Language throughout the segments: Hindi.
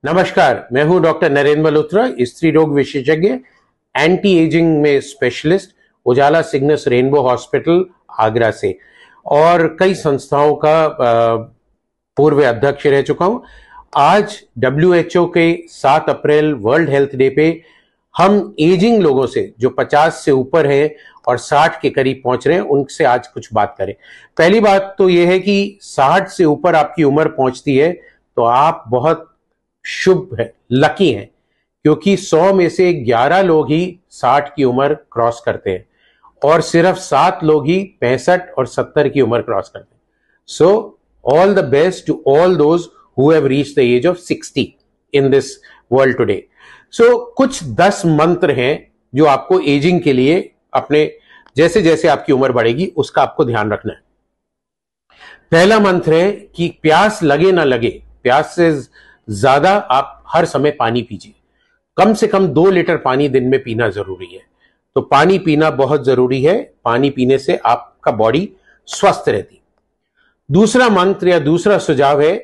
नमस्कार, मैं हूं डॉक्टर नरेंद्र मल्होत्रा, स्त्री रोग विशेषज्ञ, एंटी एजिंग में स्पेशलिस्ट, उजाला सिग्नस रेनबो हॉस्पिटल आगरा से और कई संस्थाओं का पूर्व अध्यक्ष रह चुका हूं। आज WHO के 7 अप्रैल वर्ल्ड हेल्थ डे पे हम एजिंग लोगों से जो 50 से ऊपर हैं और 60 के करीब पहुंच रहे हैं उनसे आज कुछ बात करें। पहली बात तो यह है कि 60 से ऊपर आपकी उम्र पहुंचती है तो आप बहुत शुभ है, लकी हैं, क्योंकि 100 में से 11 लोग ही 60 की उम्र क्रॉस करते हैं और सिर्फ 7 लोग ही 65 और 70 की उम्र क्रॉस करते हैं। So all the best to all those who have reached the age of 60 in this world today. So कुछ 10 मंत्र हैं जो आपको एजिंग के लिए अपने जैसे जैसे आपकी उम्र बढ़ेगी उसका आपको ध्यान रखना है। पहला मंत्र है कि प्यास लगे ना लगे, प्यास से ज्यादा आप हर समय पानी पीजिए। कम से कम 2 लीटर पानी दिन में पीना जरूरी है। तो पानी पीना बहुत जरूरी है। पानी पीने से आपका बॉडी स्वस्थ रहती। दूसरा मंत्र या दूसरा सुझाव है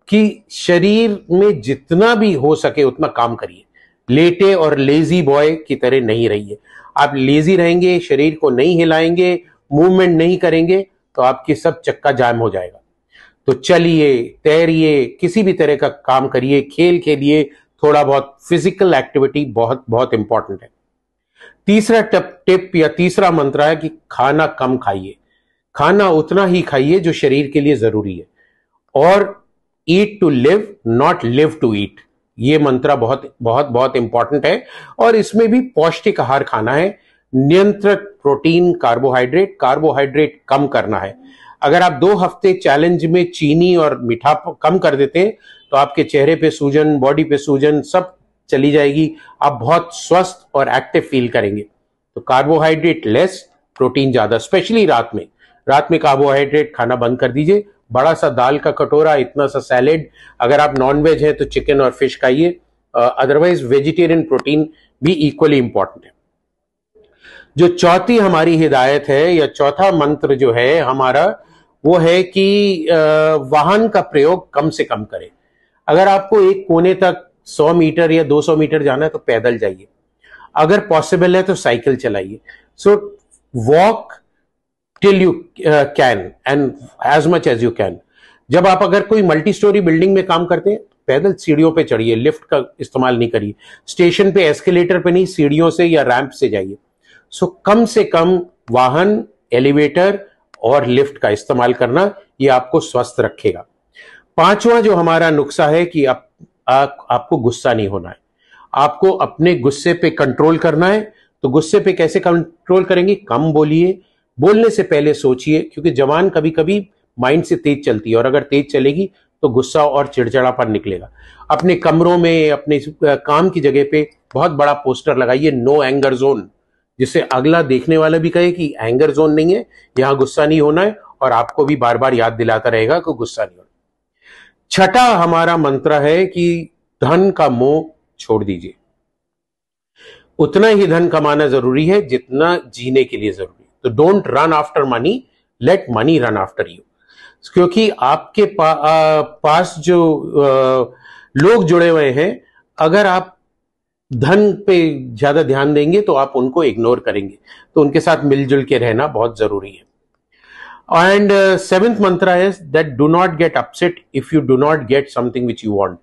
कि शरीर में जितना भी हो सके उतना काम करिए। लेटे और लेजी बॉय की तरह नहीं रहिए। आप लेजी रहेंगे, शरीर को नहीं हिलाएंगे, मूवमेंट नहीं करेंगे तो आपकी सब चक्का जाम हो जाएगा। तो चलिए, तैरिए, किसी भी तरह का काम करिए, खेल खेलिए, थोड़ा बहुत फिजिकल एक्टिविटी बहुत बहुत इंपॉर्टेंट है। तीसरा टिप या तीसरा मंत्र है कि खाना कम खाइए। खाना उतना ही खाइए जो शरीर के लिए जरूरी है और eat to live, not live to eat. ये मंत्र बहुत बहुत बहुत इंपॉर्टेंट है और इसमें भी पौष्टिक आहार खाना है। नियंत्रित प्रोटीन, कार्बोहाइड्रेट कम करना है। अगर आप 2 हफ्ते चैलेंज में चीनी और मीठा कम कर देते हैं तो आपके चेहरे पे सूजन, बॉडी पे सूजन सब चली जाएगी। आप बहुत स्वस्थ और एक्टिव फील करेंगे। तो कार्बोहाइड्रेट लेस, प्रोटीन ज्यादा, स्पेशली रात में। रात में कार्बोहाइड्रेट खाना बंद कर दीजिए। बड़ा सा दाल का कटोरा, इतना सा सैलेड। अगर आप नॉन वेज है तो चिकन और फिश खाइए। अदरवाइज वेजिटेरियन प्रोटीन भी इक्वली इंपॉर्टेंट है। जो चौथी हमारी हिदायत है या चौथा मंत्र जो है हमारा, वो है कि वाहन का प्रयोग कम से कम करें। अगर आपको एक कोने तक 100 मीटर या 200 मीटर जाना है तो पैदल जाइए। अगर पॉसिबल है तो साइकिल चलाइए। So walk till you can and as much as you can. जब आप अगर कोई मल्टी स्टोरी बिल्डिंग में काम करते हैं पैदल सीढ़ियों पे चढ़िए, लिफ्ट का इस्तेमाल नहीं करिए। स्टेशन पे एस्केलेटर पे नहीं, सीढ़ियों से या रैंप से जाइए। सो कम से कम वाहन, एलिवेटर और लिफ्ट का इस्तेमाल करना, ये आपको स्वस्थ रखेगा। पांचवा जो हमारा नुस्खा है कि आपको गुस्सा नहीं होना है। आपको अपने गुस्से पे कंट्रोल करना है। तो गुस्से पे कैसे कंट्रोल करेंगे? कम बोलिए, बोलने से पहले सोचिए, क्योंकि जबान कभी कभी माइंड से तेज चलती है और अगर तेज चलेगी तो गुस्सा और चिड़चिड़ापन निकलेगा। अपने कमरों में, अपने काम की जगह पे बहुत बड़ा पोस्टर लगाइए, नो एंगर जोन, जिससे अगला देखने वाला भी कहे कि एंगर जोन नहीं है, यहां गुस्सा नहीं होना है, और आपको भी बार बार याद दिलाता रहेगा कि गुस्सा नहीं होना। छठा हमारा मंत्र है कि धन का मोह छोड़ दीजिए। उतना ही धन कमाना जरूरी है जितना जीने के लिए जरूरी है। तो don't run after money, late money run after you. क्योंकि आपके पास जो लोग जुड़े हुए हैं, अगर आप धन पे ज्यादा ध्यान देंगे तो आप उनको इग्नोर करेंगे। तो उनके साथ मिलजुल के रहना बहुत जरूरी है। एंड 7th मंत्र है that do not get upset if you do not get something which you want.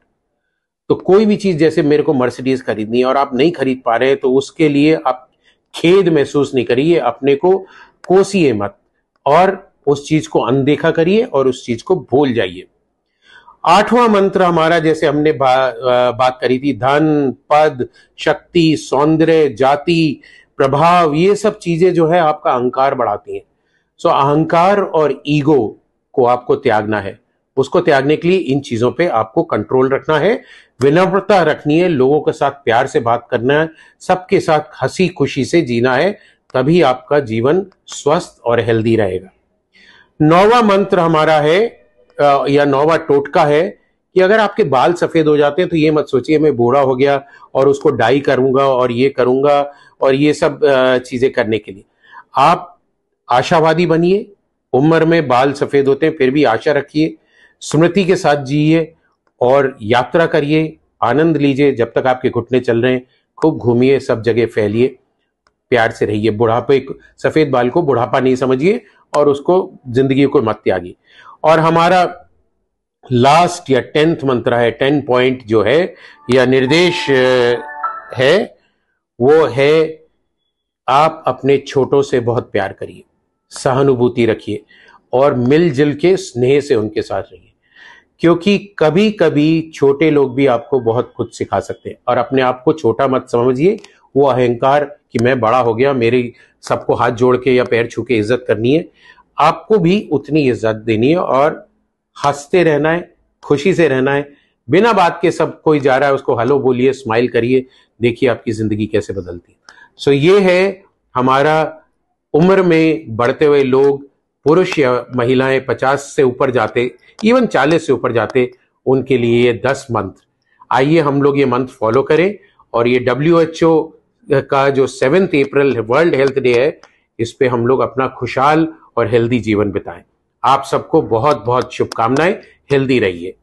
तो कोई भी चीज, जैसे मेरे को मर्सिडीज खरीदनी है और आप नहीं खरीद पा रहे हैं तो उसके लिए आप खेद महसूस नहीं करिए, अपने को कोसिए मत और उस चीज को अनदेखा करिए और उस चीज को भूल जाइए। 8वां मंत्र हमारा, जैसे हमने बात करी थी, धन, पद, शक्ति, सौंदर्य, जाति, प्रभाव, ये सब चीजें जो है आपका अहंकार बढ़ाती हैं। सो अहंकार और ईगो को आपको त्यागना है। उसको त्यागने के लिए इन चीजों पे आपको कंट्रोल रखना है, विनम्रता रखनी है, लोगों के साथ प्यार से बात करना है, सबके साथ हंसी खुशी से जीना है, तभी आपका जीवन स्वस्थ और हेल्दी रहेगा। 9वां मंत्र हमारा है या 9वां टोटका है कि अगर आपके बाल सफेद हो जाते हैं तो ये मत सोचिए मैं बूढ़ा हो गया और उसको डाई करूंगा और ये करूंगा और ये सब चीजें करने के लिए। आप आशावादी बनिए। उम्र में बाल सफेद होते हैं फिर भी आशा रखिए, स्मृति के साथ जिए और यात्रा करिए, आनंद लीजिए जब तक आपके घुटने चल रहे हैं, खूब घूमिए, सब जगह फैलिए, प्यार से रहिए। बुढ़ापे, सफेद बाल को बुढ़ापा नहीं समझिए और उसको, जिंदगी को मत त्यागिए। और हमारा लास्ट या 10th मंत्र है, 10 पॉइंट जो है या निर्देश है, वो है आप अपने छोटों से बहुत प्यार करिए, सहानुभूति रखिए और मिलजुल के स्नेह से उनके साथ रहिए, क्योंकि कभी कभी छोटे लोग भी आपको बहुत कुछ सिखा सकते हैं। और अपने आप को छोटा मत समझिए, वो अहंकार कि मैं बड़ा हो गया, मेरी सबको हाथ जोड़ के या पैर छू के इज्जत करनी है, आपको भी उतनी इज्जत देनी है और हंसते रहना है, खुशी से रहना है। बिना बात के सब कोई जा रहा है उसको हेलो बोलिए, स्माइल करिए, देखिए आपकी जिंदगी कैसे बदलती है। सो ये है हमारा उम्र में बढ़ते हुए लोग, पुरुष या महिलाएं 50 से ऊपर जाते, इवन 40 से ऊपर जाते, उनके लिए ये 10 मंत्र। आइए हम लोग ये मंत्र फॉलो करें और ये WHO का जो 7 अप्रैल वर्ल्ड हेल्थ डे है, इस पे हम लोग अपना खुशहाल और हेल्दी जीवन बिताएं। आप सबको बहुत बहुत शुभकामनाएं। हेल्दी रहिए।